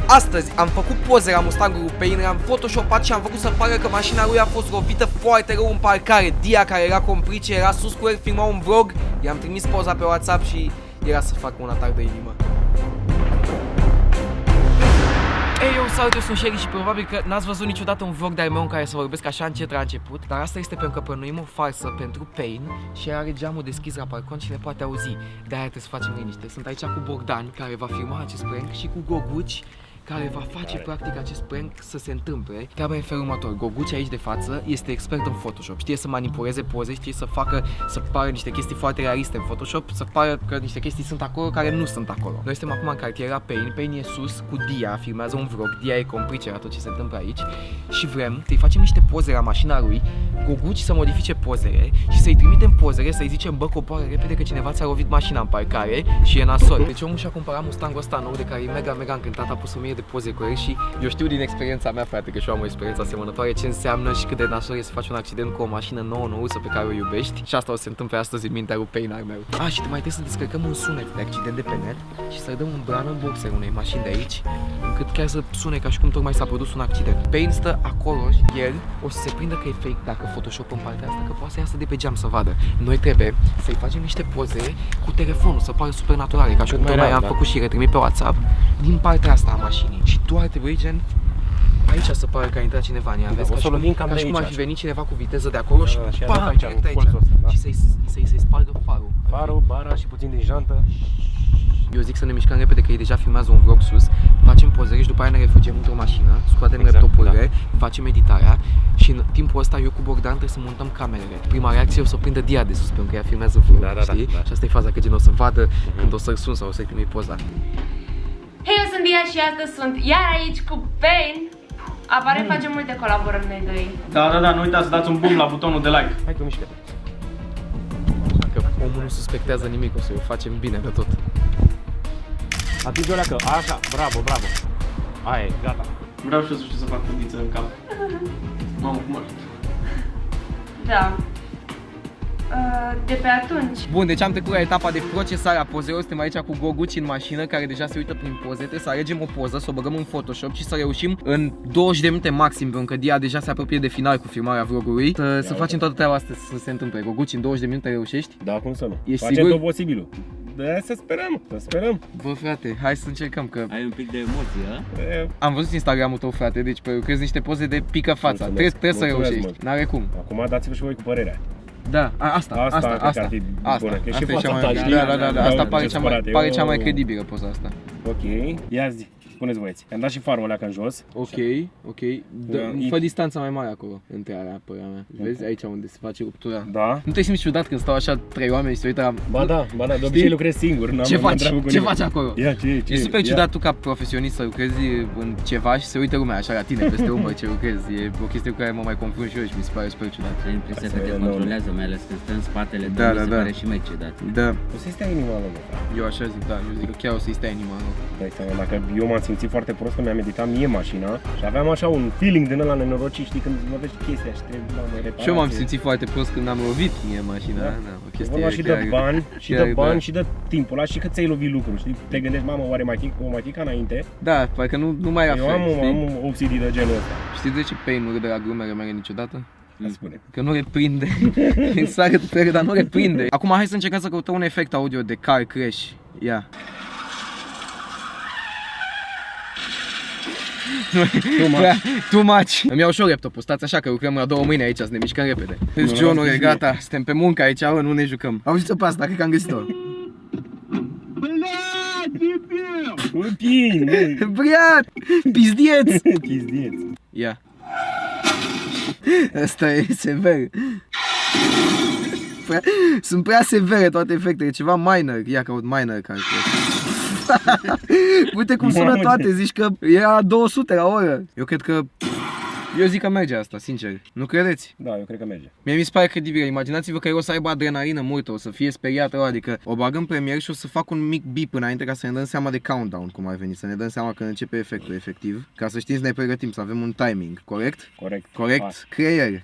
Astăzi am făcut poze la Mustangul Pain, l-am photoshopat și am făcut să pară că mașina lui a fost rovită foarte rău în parcare. Dia, care era complice, era sus cu el, filma un vlog, i-am trimis poza pe WhatsApp și era să facă un atac de inimă. Ei, eu salut, eu sunt Sherry și probabil că n-ați văzut niciodată un vlog de-al meu în care să vorbesc așa încet la început. Dar asta este pentru că plănuim o farsă pentru Pain și are geamul deschis la balcon și ne poate auzi. De-aia trebuie să facem liniște. Sunt aici cu Bogdan, care va filma acest prank, și cu Goguci, care va face practic acest prank să se întâmple. Treaba e în felul următor. Goguci aici de față este expert în Photoshop. Știe să manipuleze poze, știe să facă, să pară niște chestii foarte realiste în Photoshop, să pară că niște chestii sunt acolo care nu sunt acolo. Noi suntem acum în cartierul Pain. Pain e sus cu Dia, filmează un vlog. Dia e complice la tot ce se întâmplă aici. Și vrem să-i facem niște poze la mașina lui, Goguci să modifice pozele și să-i trimitem pozele, să-i zicem, bă, coboară repede că cineva ți-a lovit mașina în parcare și e nasol. Deci omul și-a cumpărat Mustangul ăsta nou de care e mega încântat, a pus 1000 de poze cu el și eu știu din experiența mea, frate, că și eu am o experiență asemănătoare, ce înseamnă și cât de nasol e să faci un accident cu o mașină nouă pe care o iubești. Și asta o să se întâmple astăzi în mintea lui Pain al meu. Ah, și mai trebuie să descărcăm un sunet de accident de pe net și să dăm un bran în boxer unei mașini de aici, încât chiar să sune ca și cum tocmai s-a produs un accident. Pain stă acolo și el o să se prindă că e fake dacă Photoshop în partea asta, că poate să iasă de pe geam să vadă. Noi trebuie să-i facem niște poze cu telefonul, să pară super naturale, ca și cum tocmai am făcut și retrimit pe WhatsApp din partea asta a mașinii. Și tu ar trebui, gen, aici să pară că a intrat cineva în ea, vezi, ca și cum ar fi venit cineva cu viteză de acolo și bam, direct aici, și să-i spargă farul. Farul, bara și puțin din jantă. Eu zic să ne mișcăm repede, că ei deja filmează un vlog sus, facem pozări și după aia ne refugiem într-o mașină, scoatem laptopurile, facem editarea și în timpul ăsta eu cu Bogdan trebuie să montăm camerele. Prima reacție o să prindă Dia de sus, pentru că ea filmează vlog, știi? Și asta e faza, că gen o să vadă când o să-l sun sau o să-i primi poza. Hei, eu sunt Dia și astăzi sunt iar aici cu Pain. Apare facem multe colaborări noi doi. Da, nu uitați să dați un boom la butonul de like. Hai că mișcă-te. Că omul nu suspectează nimic, o să o facem bine de tot. Atinge-o leacă, așa, bravo. Aia e, gata. Vreau și eu să știu să fac fundiță în cap. Mamă, cum arăt. Da. De pe atunci. Bun, deci am trecut la etapa de procesare a pozelor. Suntem aici cu Goguci în mașină, care deja se uită prin poze. Trebuie să alegem o poză, să o băgăm în Photoshop și să reușim în 20 de minute maxim, pentru că Dia deja se apropie de final cu filmarea vlogului. Să facem toată treaba asta să se întâmple. Goguci, în 20 de minute reușești? Da, cum să nu? Ești Facem sigur? tot posibilul. Da, să sperăm. Bă, frate, hai să încercăm, că ai un pic de emoție, a? am văzut Instagramul tău, frate, deci crezi niște poze de pică fața. Trebuie să reușești. N-are cum. Acum dați-vă și voi cu părerea. Da, asta. Asta pare cea mai credibilă poza asta. Ok, ia zi, spuneți băieți, am dat și farul ăla în jos. Ok. Fă distanța mai mare acolo, între alea, părea mea. Vezi, aici unde se face ruptura. Da. Nu te simți ciudat când stau așa trei oameni și se uită la... Ba da, de obicei lucrez singur. Ce faci acolo? E super ciudat tu ca profesionist să lucrezi în ceva și se uită lumea așa la tine peste umăr ce lucrezi. E o chestie cu care mă mai confrunt și eu și mi se pare super ciudat. Ai impresia că te controlează, mai ales când stă în spatele tău, mi se pare și mai ciudat. Da. O să-i stea inima lor. Eu așa zic, da, eu zic că chiar o să-i stea inima lor. Dacă eu m-am simțit foarte prost când mi-am editat mie mașina și aveam așa un feeling din ăla nenorocit, știi, când lovești chestia și trebuie la mai reparație. Și eu m-am simțit foarte prost când am lovit mie mașina. Da, o chestie și de bani și de timpul ăla și că ți-ai lovit lucruri, știi? Te gândești, mamă, oare o mai fi ca înainte? Da, parcă nu mai era fel, Eu am OCD de genul ăsta. Știi de ce Pain nu râde la glumele mele niciodată? Spune. Că nu reprinde. Sare pe dar nu reprinde. Acum hai să încercăm să căutăm un efect audio de car crash. Ia. Too much. Îmi iau și eu laptopul, stați așa că lucrăm la 2 mâini aici, să ne mișcăm repede. Deci John-ule, gata, suntem pe muncă aici, nu ne jucăm. Auziți-o pe asta, cred că am găsit-o. Briat! Pizdieț! Ia. Asta e sever. Sunt prea severe toate efectele, ceva minor. Ia caut minor care uite cum sună toate, zici că era 200 la oră. Eu cred că... Eu zic că merge asta, sincer. Nu credeți? Da, eu cred că merge. Mie mi se pare credibil. Imaginați-vă că eu o să aibă adrenalină multă, o să fie speriat rău, adică o bag în premier și o să fac un mic beep înainte ca să ne dăm seama de countdown, cum ar veni, să ne dăm seama când începe efectul efectiv, ca să știți, ne pregătim, să avem un timing, corect? Corect.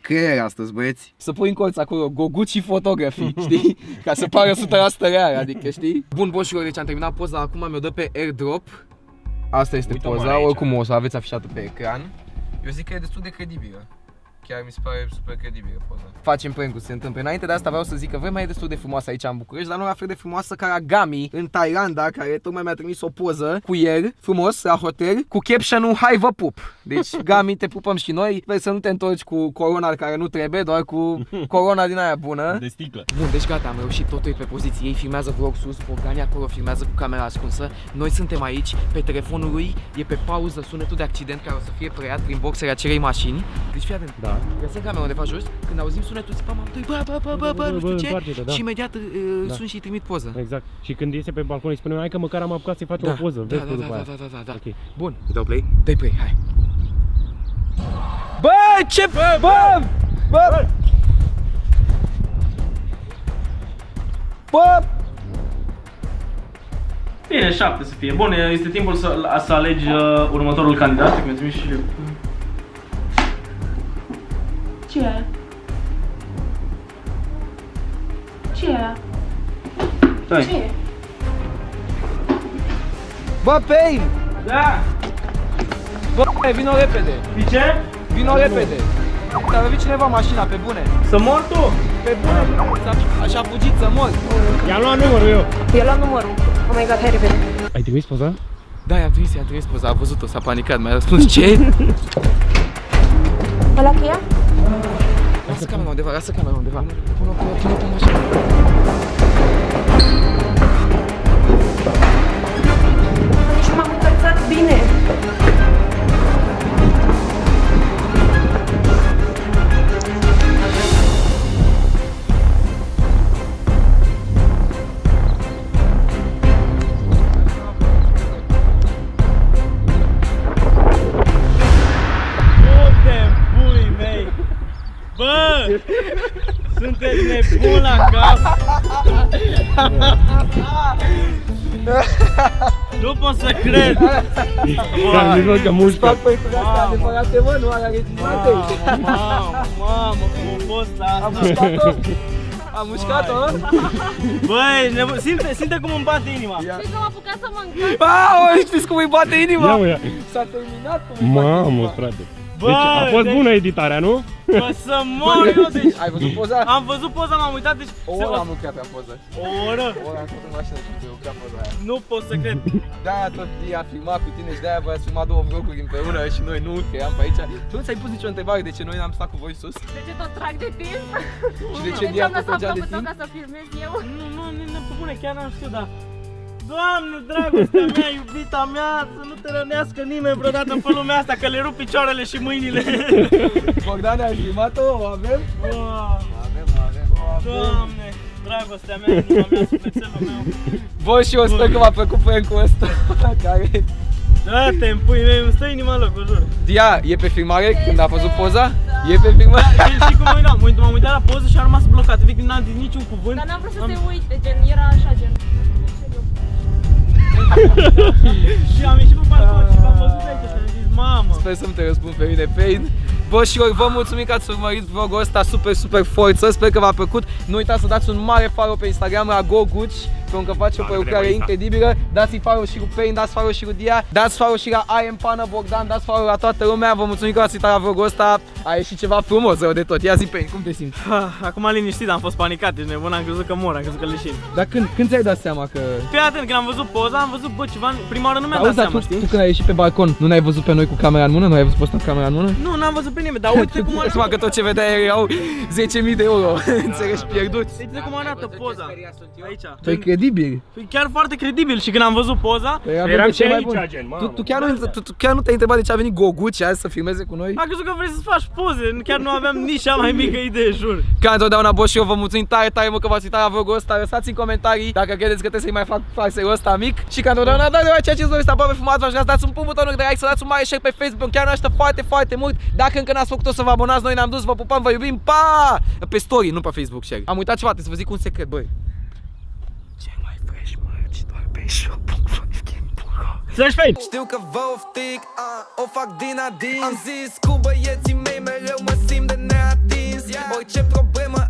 Creier astăzi, băieți. Să pui în colț acolo Goguci Photography, știi? Ca să pară 100% real, adică, știi? Bun, boșilor, deci am terminat poza, acum mi-o dă pe airdrop. Asta este Uită-mă poza, aici. oricum o să aveți afișată pe ecran. Eu zic că e destul de credibilă. Chiar mi se pare super credibilă poza. Facem prank-ul, se întâmplă. Înainte de asta vreau să zic că vremea e destul de frumoasă aici în București, dar nu la fel de frumoasă ca la Gami în Thailanda, care tocmai mi-a trimis o poză cu el, frumos, la hotel, cu caption-ul hai vă pup. Deci Gami, te pupăm și noi, sper să nu te întorci cu corona care nu trebuie, doar cu corona din aia bună. De sticlă. Bun, deci gata, am reușit, totul e pe poziție, ei filmează vlog sus, Bogdan e acolo, filmează cu camera ascunsă, noi suntem aici, pe telefonul lui e pe pauză sunetul de accident care o să fie preiat prin boxele acelei mașini. Deci fii atent, Da. găsim camera undeva jos, când auzim sunetul țipăm amândoi, bă, nu știu ce, întoarce-te, da. și imediat Da. sun și trimit poză. Exact. Și când iese pe balcon îi spunem, hai că măcar am apucat să-i faci o poză, vezi tu după aia. Da. Ok. Bun, Dau play? dai play, hai. Bă, ce, bă! Bine, 7 să fie. Bun, este timpul să alegi următorul candidat. Mi-a trimis și... Ce e? Ce e? Stai. Ce e? Bă, Pain! Da! Bă, vino repede! De ce? Vino repede! Ți-a lovit cineva mașina, pe bune! Să mor tu? Pe bune! Așa a fugit să mor! I-am luat numărul eu. Eu luam numărul. Oh my god, hai repede. Ai trimis poza? Da, i-am trimis poza, a văzut-o, s-a panicat, mi-a răspuns ce? Ăla cheia? Lasă camera undeva, Pune-o pe mașină. Nici nu m-am încălțat bine. Pui mei! Bă! Sunteți nebuni la cap! Nu pot să cred! Dar mi că mușcă. Fac păiturile astea adevărate, mă, nu alea regizate. Mamă, cum a fost asta! Am mușcat-o? Am mușcat-o? Băi, simte cum îmi bate inima! Cred că am apucat să mă încălț. Aaa, știți cum îi bate inima? Ia, ia. S-a terminat cum îi bate Mamă, inima. frate. Bă, Deci a fost bună editarea, nu? Bă, să mor eu, deci... Ai văzut poza? Am văzut poza, m-am uitat, deci... O oră am lucrat pe poză. O oră? O oră am făcut în mașină și eu lucrat poza aia. Nu pot să cred. De-aia tot i-a filmat cu tine și de-aia v-ați filmat 2 vloguri împreună și noi nu, că eram pe aici. Tu nu ți-ai pus nicio întrebare de ce noi n-am stat cu voi sus? De ce tot trag de timp? Și de ce De ce Dia am lăsat plăcea de blocul tău timp? ca să filmez eu? Nu, pe bune, chiar n-am știut, dar... Doamne, dragostea mea, iubita mea, să nu te rănească nimeni vreodată pe lumea asta, că le rup picioarele și mâinile. Bogdan, ai filmat-o? O avem? Avem. Doamne, dragostea mea, inima mea, sufletelul meu. Bă, și eu sper că v-a plăcut prank-ul ăsta. Care... Da-te în pui mei, îmi stă inima în loc, o jur. Dia, e pe filmare când a văzut poza? E pe filmare? Și cum m-am uitat la poză și a rămas blocat, efectiv n-am zis niciun cuvânt. Dar n-am vrut să se uite, gen, era așa, gen. Și am ieșit pe balcon și v-am văzut aici și am zis, mamă. Sper să nu te răspund pe mine, Pain. Bă, și eu vă mulțumim că ați urmărit vlogul ăsta super forță, sper că v-a plăcut. Nu uitați să dați un mare follow pe Instagram la GoGucci, pentru că face o prelucrare incredibilă. Dați-i follow și cu Pain, dați follow și cu Dia, dați follow și la I am Pana Bogdan, dați follow la toată lumea. Vă mulțumim că ați uitat la vlogul ăsta. A ieșit ceva frumos, rău de tot. Ia zi, Pain, cum te simți? Acum liniștit, am fost panicat, ești nebun, am crezut că mor, am crezut că leșin. Dar când ți-ai dat seama că... Fii atent, când am văzut poza, am văzut, bă, ceva, prima oară nu mi-am dat Auzi, dar seama, tu știi? când ai ieșit pe balcon, nu ne-ai văzut pe noi cu camera în mână? Nu ai văzut posta cu camera în mână? Nu, n-am văzut pe nimeni, dar uite cum arată. Seama că tot ce vedeai erau 10.000 de euro, înțelegi, pierduți. Uite cum arată poza, aici. Tu e credibil. E chiar foarte credibil și când am văzut poza, Eram și aici, gen, mamă. Tu chiar nu te-ai întrebat de ce a venit Goguci azi să filmeze cu noi? am crezut că vrei să-ți faci poze, chiar nu aveam nici cea mai mică idee, jur. Ca întotdeauna, Boss, și eu vă mulțumim tare mult că v-ați uitat la vlogul ăsta. Lăsați în comentarii dacă credeți că trebuie să-i mai fac farseul ăsta mic. Și ca întotdeauna, dacă vă ceea ce îți este aproape frumos, v-aș dați un pumn butonul de like, să dați un mare share pe Facebook, chiar ne ajută foarte mult. Dacă încă n-ați făcut-o, să vă abonați, noi ne-am dus, vă pupăm, vă iubim, pa! Pe story, nu pe Facebook share. Am uitat ceva, trebuie să vă zic un secret, băi. Cel mai fresh merch doar pe shop.5game.ro. Știu că vă oftic, o fac din adins. Am zis cu băieții mei mereu mă simt de neatins. Orice problemă